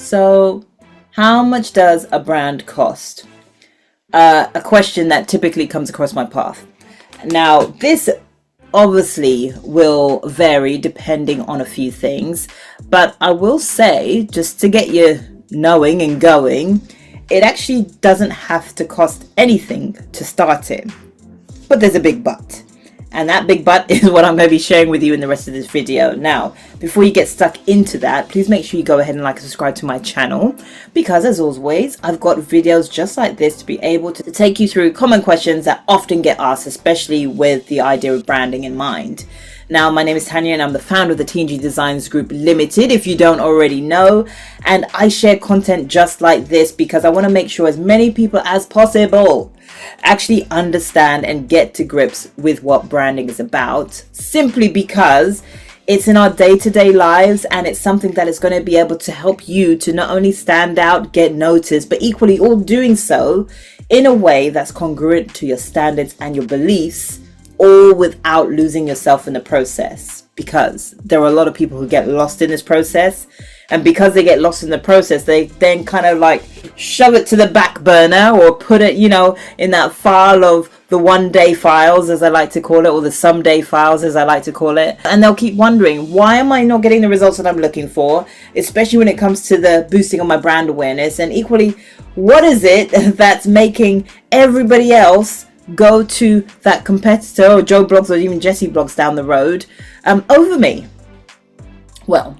So, how much does a brand cost? A question that typically comes across my path. Now, this obviously will vary depending on a few things, but I will say, just to get you knowing and going, it actually doesn't have to cost anything to start it. But there's a big but. And that big but is what I'm going to be sharing with you in the rest of this video. Now, before you get stuck into that, please make sure you go ahead and like and subscribe to my channel, because as always, I've got videos just like this to be able to take you through common questions that often get asked, especially with the idea of branding in mind. Now, my name is Tanya and I'm the founder of the T&G Designs Group Limited, if you don't already know. And I share content just like this because I want to make sure as many people as possible actually understand and get to grips with what branding is about, simply because it's in our day-to-day lives and it's something that is going to be able to help you to not only stand out, get noticed, but equally all doing so in a way that's congruent to your standards and your beliefs, all without losing yourself in the process. Because there are a lot of people who get lost in this process, and because they get lost in the process, they then kind of like shove it to the back burner or put it, in that file of the one-day files, as I like to call it, or the someday files, as I like to call it. And they'll keep wondering, why am I not getting the results that I'm looking for, especially when it comes to the boosting of my brand awareness? And equally, what is it that's making everybody else go to that competitor or Joe Blogs or even Jesse Blogs down the road over me? Well,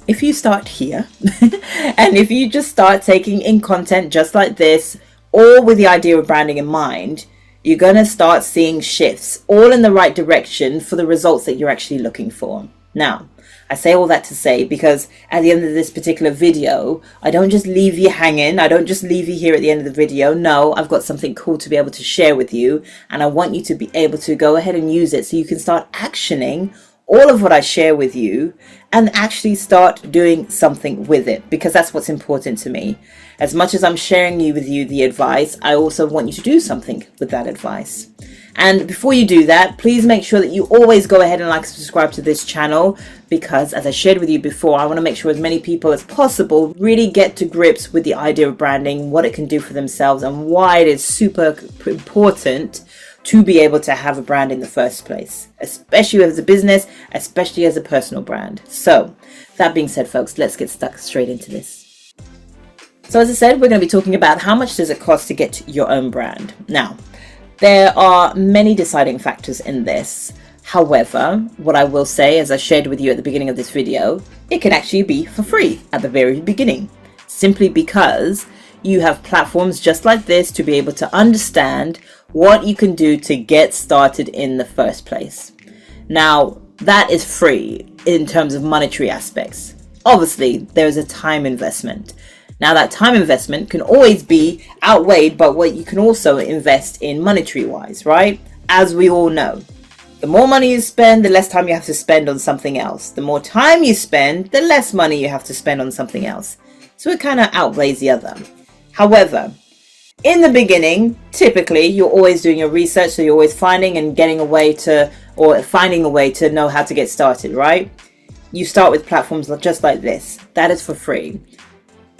if you start here and if you just start taking in content just like this, all with the idea of branding in mind, you're going to start seeing shifts all in the right direction for the results that you're actually looking for. Now, I say all that to say, because at the end of this particular video, I don't just leave you hanging. I don't just leave you here at the end of the video. No, I've got something cool to be able to share with you. And I want you to be able to go ahead and use it so you can start actioning all of what I share with you and actually start doing something with it, because that's what's important to me. As much as I'm sharing with you the advice, I also want you to do something with that advice. And before you do that, please make sure that you always go ahead and like and subscribe to this channel, because as I shared with you before, I want to make sure as many people as possible really get to grips with the idea of branding, what it can do for themselves, and why it is super important to be able to have a brand in the first place, especially as a business, especially as a personal brand. So that being said, folks, let's get stuck straight into this. So as I said, we're going to be talking about how much does it cost to get your own brand. Now, there are many deciding factors in this. However, what I will say, as I shared with you at the beginning of this video, it can actually be for free at the very beginning, simply because you have platforms just like this to be able to understand what you can do to get started in the first place. Now, that is free in terms of monetary aspects. Obviously, there's a time investment. Now, that time investment can always be outweighed by what you can also invest in monetary wise, right? As we all know, the more money you spend, the less time you have to spend on something else. The more time you spend, the less money you have to spend on something else. So it kind of outweighs the other. However, in the beginning, typically you're always doing your research, so you're always finding a way to know how to get started, right? You start with platforms just like this. That is for free.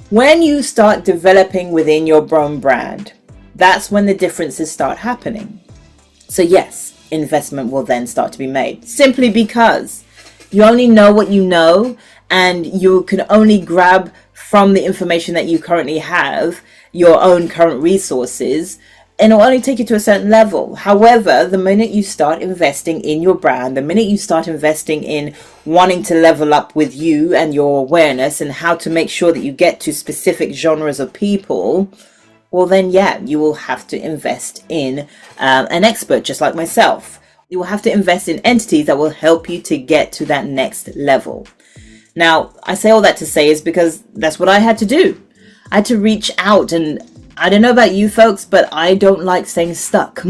When you start developing within your own brand, that's when the differences start happening. So yes, investment will then start to be made, simply because you only know what you know, and you can only grab from the information that you currently have, your own current resources, and it'll only take you to a certain level. However, the minute you start investing in your brand, the minute you start investing in wanting to level up with you and your awareness and how to make sure that you get to specific genres of people, well then yeah, you will have to invest in an expert just like myself. You will have to invest in entities that will help you to get to that next level. Now, I say all that to say is because that's what I had to do. I had to reach out, and I don't know about you folks, but I don't like staying stuck.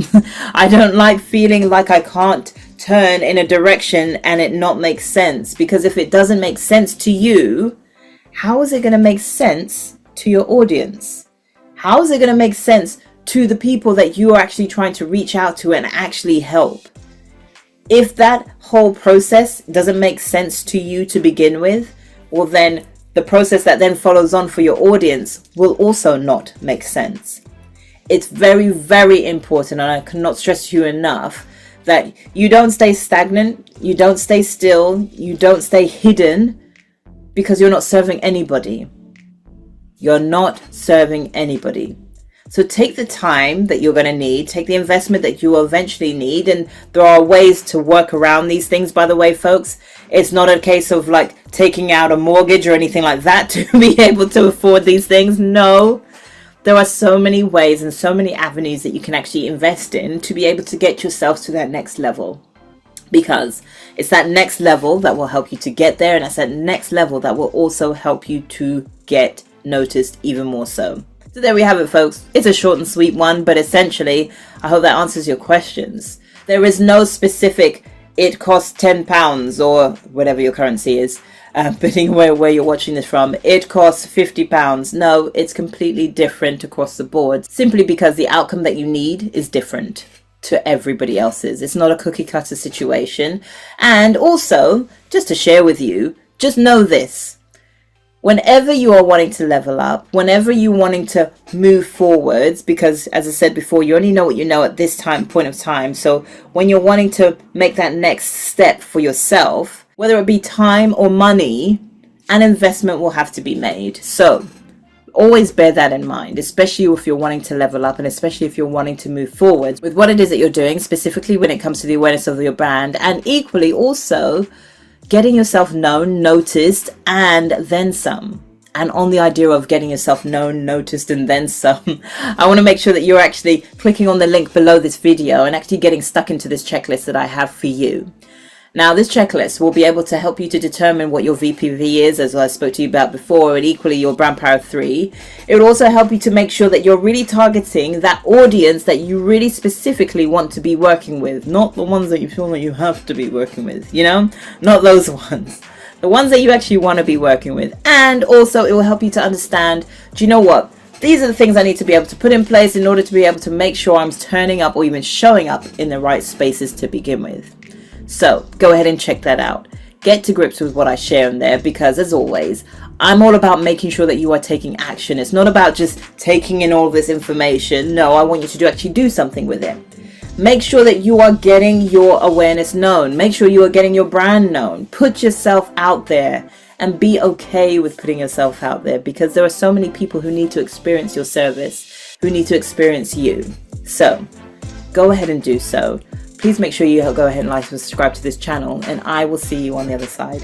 I don't like feeling like I can't turn in a direction and it not make sense, because if it doesn't make sense to you, how is it going to make sense to your audience? How is it going to make sense to the people that you are actually trying to reach out to and actually help? If that whole process doesn't make sense to you to begin with, well then the process that then follows on for your audience will also not make sense. It's very, very important, and I cannot stress to you enough, that you don't stay stagnant, you don't stay still, you don't stay hidden, because you're not serving anybody. You're not serving anybody. So take the time that you're going to need, take the investment that you will eventually need, and there are ways to work around these things, by the way, folks. It's not a case of like taking out a mortgage or anything like that to be able to afford these things. No, there are so many ways and so many avenues that you can actually invest in to be able to get yourself to that next level. Because it's that next level that will help you to get there, and it's that next level that will also help you to get noticed even more so. So there we have it, folks. It's a short and sweet one, but essentially, I hope that answers your questions. There is no specific, it costs £10 or whatever your currency is, depending on where you're watching this from. It costs £50. No, it's completely different across the board, simply because the outcome that you need is different to everybody else's. It's not a cookie cutter situation. And also, just to share with you, just know this. Whenever you are wanting to level up, whenever you're wanting to move forwards, because as I said before, you only know what you know at this point of time. So when you're wanting to make that next step for yourself, whether it be time or money, an investment will have to be made. So always bear that in mind, especially if you're wanting to level up, and especially if you're wanting to move forward with what it is that you're doing, specifically when it comes to the awareness of your brand, and equally also getting yourself known, noticed, and then some. And on the idea of getting yourself known, noticed, and then some, I want to make sure that you're actually clicking on the link below this video and actually getting stuck into this checklist that I have for you. Now, this checklist will be able to help you to determine what your VPV is, as I spoke to you about before, and equally your Brand Power 3. It will also help you to make sure that you're really targeting that audience that you really specifically want to be working with, not the ones that you feel that you have to be working with, you know, not those ones. The ones that you actually want to be working with. And also it will help you to understand, do you know what? These are the things I need to be able to put in place in order to be able to make sure I'm turning up or even showing up in the right spaces to begin with. So go ahead and check that out. Get to grips with what I share in there, because as always, I'm all about making sure that you are taking action. It's not about just taking in all this information. No, I want you to actually do something with it. Make sure that you are getting your awareness known. Make sure you are getting your brand known. Put yourself out there and be okay with putting yourself out there, because there are so many people who need to experience your service, who need to experience you. So go ahead and do so. Please make sure you go ahead and like and subscribe to this channel, and I will see you on the other side.